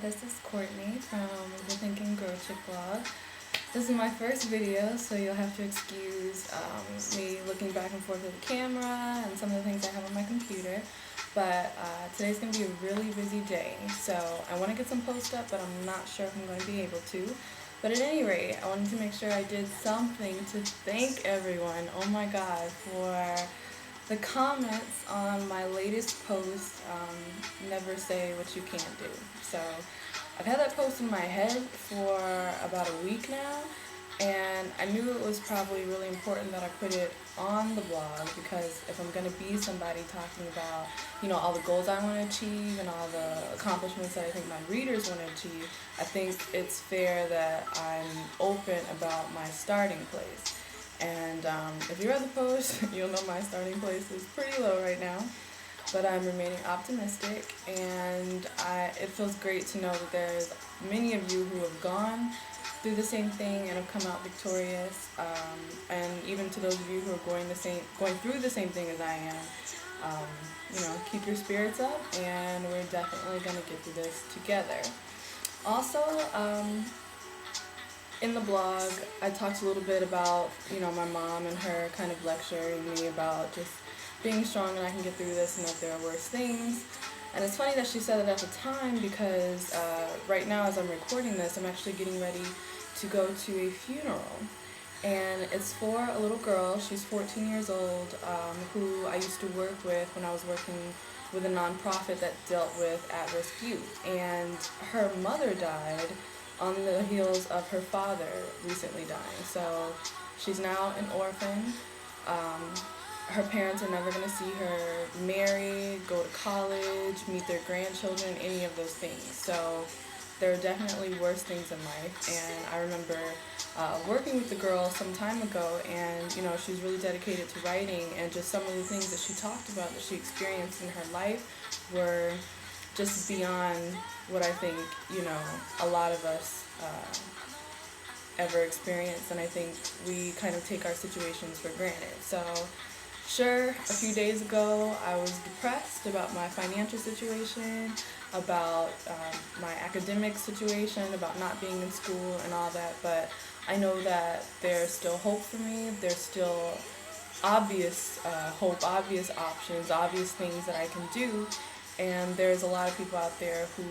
This is Courtney from the Thinking Grow Chick blog. This is my first video, so you'll have to excuse me looking back and forth with the camera and some of the things I have on my computer. But today's going to be a really busy day, so I want to get some posts up, but I'm not sure if I'm going to be able to. But at any rate, I wanted to make sure I did something to thank everyone, oh my god, for the comments on my latest post, Never Say What You Can't Do. So I've had that post in my head for about a week now, and I knew it was probably really important that I put it on the blog, because if I'm going to be somebody talking about, all the goals I want to achieve and all the accomplishments that I think my readers want to achieve, I think it's fair that I'm open about my starting place. And if you read the post, you'll know my starting place is pretty low right now, but I'm remaining optimistic, and it feels great to know that there's many of you who have gone through the same thing and have come out victorious, and even to those of you who are going through the same thing as I am, keep your spirits up, and we're definitely going to get through this together. Also, in the blog, I talked a little bit about, my mom and her kind of lecturing me about just being strong and I can get through this and that there are worse things. And it's funny that she said it at the time, because right now as I'm recording this, I'm actually getting ready to go to a funeral. And it's for a little girl, she's 14 years old, who I used to work with when I was working with a nonprofit that dealt with at-risk youth. And her mother died on the heels of her father recently dying. So she's now an orphan. Her parents are never going to see her marry, go to college, meet their grandchildren, any of those things. So there are definitely worse things in life. And I remember working with the girl some time ago, and she's really dedicated to writing, and just some of the things that she talked about that she experienced in her life were just beyond what I think, a lot of us ever experience, and I think we kind of take our situations for granted. So, sure, a few days ago I was depressed about my financial situation, about my academic situation, about not being in school and all that, but I know that there's still hope for me. There's still obvious hope, obvious options, obvious things that I can do. And there's a lot of people out there who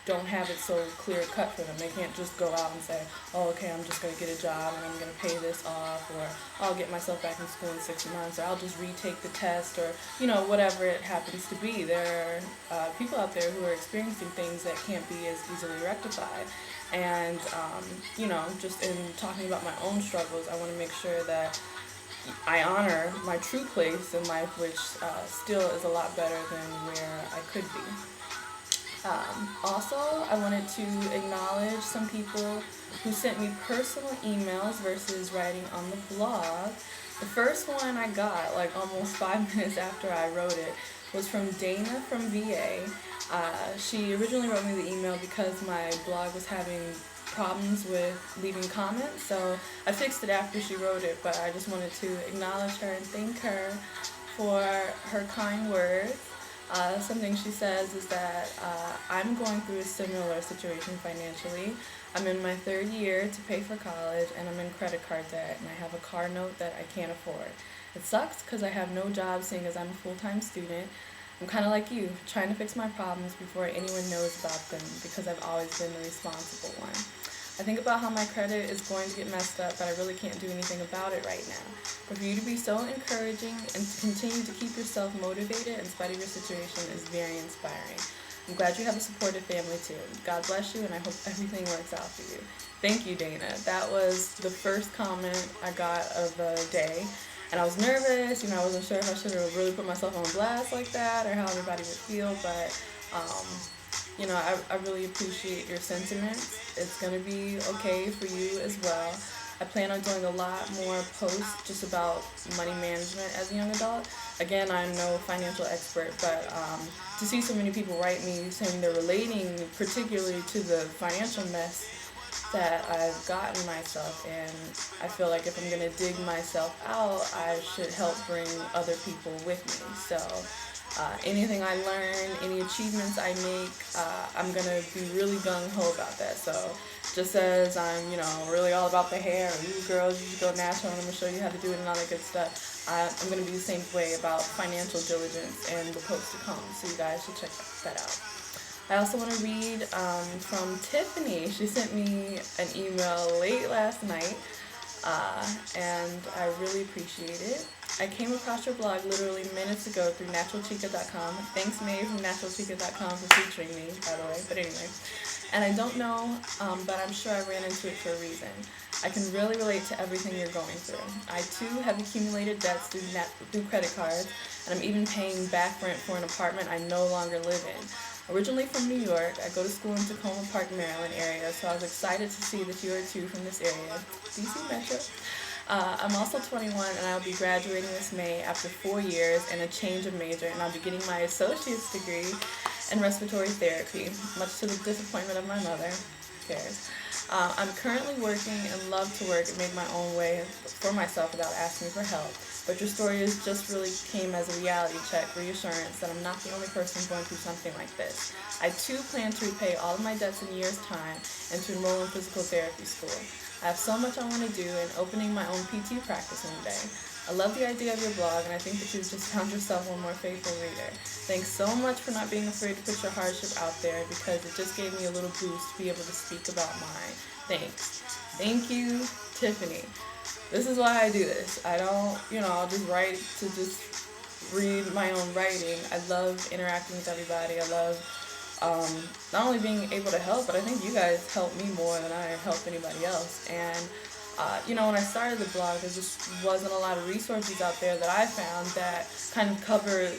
don't have it so clear cut for them. They can't just go out and say, oh, okay, I'm just going to get a job and I'm going to pay this off, or I'll get myself back in school in 6 months, or I'll just retake the test, or, whatever it happens to be. There are people out there who are experiencing things that can't be as easily rectified. And, just in talking about my own struggles, I want to make sure that I honor my true place in life, which still is a lot better than where I could be. Also, I wanted to acknowledge some people who sent me personal emails versus writing on the blog. The first one I got, almost 5 minutes after I wrote it, was from Dana from VA. She originally wrote me the email because my blog was having problems with leaving comments, so I fixed it after she wrote it, but I just wanted to acknowledge her and thank her for her kind words. Something she says is that I'm going through a similar situation financially. I'm in my 3rd year to pay for college, and I'm in credit card debt, and I have a car note that I can't afford. It sucks because I have no job, seeing as I'm a full-time student. I'm kind of like you, trying to fix my problems before anyone knows about them, because I've always been the responsible one. I think about how my credit is going to get messed up, but I really can't do anything about it right now. But for you to be so encouraging and to continue to keep yourself motivated in spite of your situation is very inspiring. I'm glad you have a supportive family too. God bless you, and I hope everything works out for you. Thank you, Dana. That was the first comment I got of the day. And I was nervous, I wasn't sure if I should have really put myself on blast like that or how everybody would feel, but, I really appreciate your sentiments. It's going to be okay for you as well. I plan on doing a lot more posts just about money management as a young adult. Again, I'm no financial expert, but to see so many people write me saying they're relating particularly to the financial mess that I've gotten myself in. I feel like if I'm going to dig myself out, I should help bring other people with me. So anything I learn, any achievements I make, I'm going to be really gung-ho about that. So just as I'm, really all about the hair, and you girls, you should go natural, and I'm going to show you how to do it and all that good stuff, I'm going to be the same way about financial diligence and the post to come. So you guys should check that out. I also want to read from Tiffany. She sent me an email late last night, and I really appreciate it. I came across your blog literally minutes ago through naturalchica.com. Thanks, May from naturalchica.com for featuring me, by the way. But anyway, and I don't know, but I'm sure I ran into it for a reason. I can really relate to everything you're going through. I too have accumulated debts through credit cards, and I'm even paying back rent for an apartment I no longer live in. Originally from New York, I go to school in Tacoma Park, Maryland area, so I was excited to see that you are too from this area, DC Metro. I'm also 21 and I'll be graduating this May after 4 years and a change of major, and I'll be getting my associate's degree in respiratory therapy, much to the disappointment of my mother. Who cares? I'm currently working and love to work and make my own way for myself without asking for help. But your story just really came as a reality check, reassurance that I'm not the only person going through something like this. I too plan to repay all of my debts in a year's time and to enroll in physical therapy school. I have so much I want to do in opening my own PT practice one day. I love the idea of your blog, and I think that you've just found yourself one more faithful reader. Thanks so much for not being afraid to put your hardship out there, because it just gave me a little boost to be able to speak about mine. Thanks. Thank you, Tiffany. This is why I do this. I don't, I'll just write to just read my own writing. I love interacting with everybody. I love not only being able to help, but I think you guys help me more than I help anybody else. And when I started the blog, there just wasn't a lot of resources out there that I found that kind of covered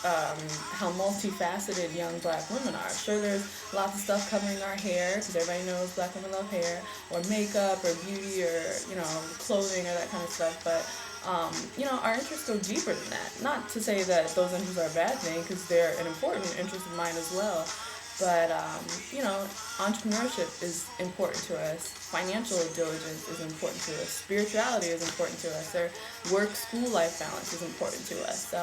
how multifaceted young black women are. Sure, there's lots of stuff covering our hair, because everybody knows black women love hair, or makeup, or beauty, or, clothing, or that kind of stuff, but our interests go deeper than that. Not to say that those interests are a bad thing, because they're an important interest of mine as well. But, entrepreneurship is important to us. Financial diligence is important to us. Spirituality is important to us. Our work-school life balance is important to us. So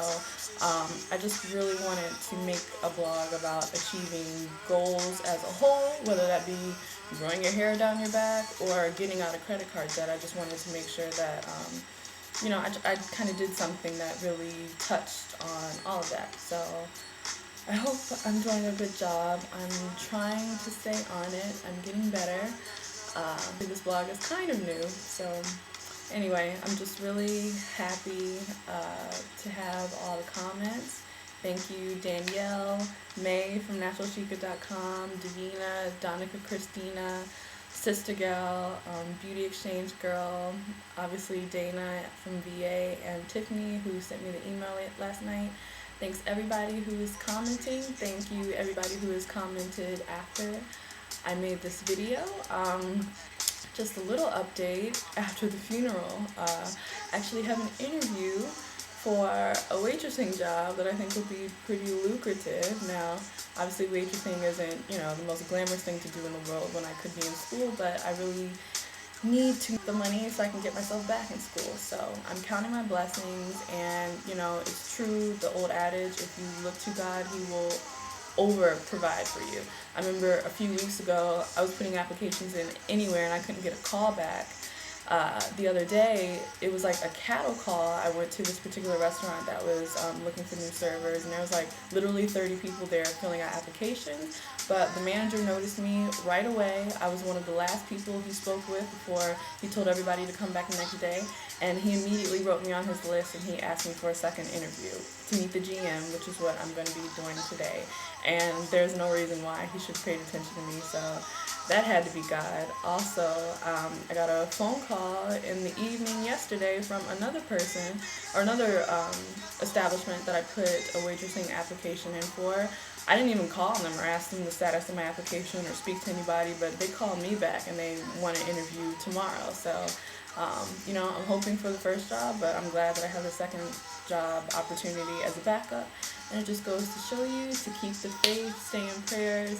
I just really wanted to make a blog about achieving goals as a whole, whether that be growing your hair down your back or getting out of credit card debt. I just wanted to make sure that, I kind of did something that really touched on all of that. So I hope I'm doing a good job. I'm trying to stay on it. I'm getting better. This blog is kind of new, so anyway, I'm just really happy to have all the comments. Thank you, Danielle, May from naturalchica.com, Davina, Donica Christina, Sister Gal, Beauty Exchange Girl, obviously Dana from VA, and Tiffany, who sent me the email last night. Thanks everybody who is commenting. Thank you everybody who has commented after I made this video. Just a little update after the funeral. I actually have an interview for a waitressing job that I think will be pretty lucrative. Now, obviously waitressing isn't, the most glamorous thing to do in the world when I could be in school, but I really need to get the money so I can get myself back in school. So I'm counting my blessings, and it's true, the old adage, if you look to God, he will over provide for you. I remember a few weeks ago I was putting applications in anywhere and I couldn't get a call back. The other day it was like a cattle call. I went to this particular restaurant that was looking for new servers, and there was like literally 30 people there filling out applications, but the manager noticed me right away. I was one of the last people he spoke with before he told everybody to come back the next day, and he immediately wrote me on his list, and he asked me for a second interview to meet the GM, which is what I'm going to be doing today. And there's no reason why he should have paid attention to me, so that had to be God. Also, I got a phone call in the evening yesterday from another person, or another establishment that I put a waitressing application in for. I didn't even call them or ask them the status of my application or speak to anybody, but they called me back and they want to interview tomorrow. So, I'm hoping for the first job, but I'm glad that I have a second job opportunity as a backup. And it just goes to show you to keep the faith, stay in prayers,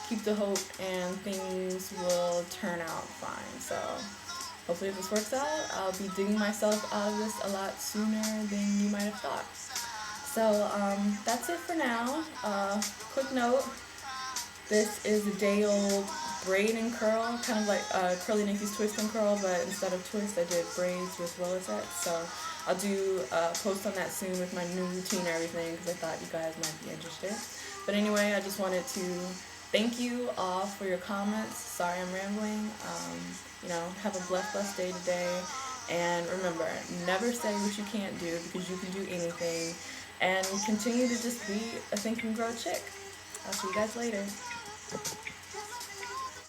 keep the hope and things will turn out fine. So hopefully if this works out, I'll be digging myself out of this a lot sooner than you might have thought. So that's it for now. Quick note, this is a day old braid and curl, kind of like Curly Nikki's twist and curl, but instead of twist I did braids with Willisette. So I'll do a post on that soon with my new routine and everything because I thought you guys might be interested. But anyway, I just wanted to thank you all for your comments. Sorry I'm rambling. Have a blessed day today. And remember, never say what you can't do because you can do anything. And continue to just be a Think and Grow chick. I'll see you guys later.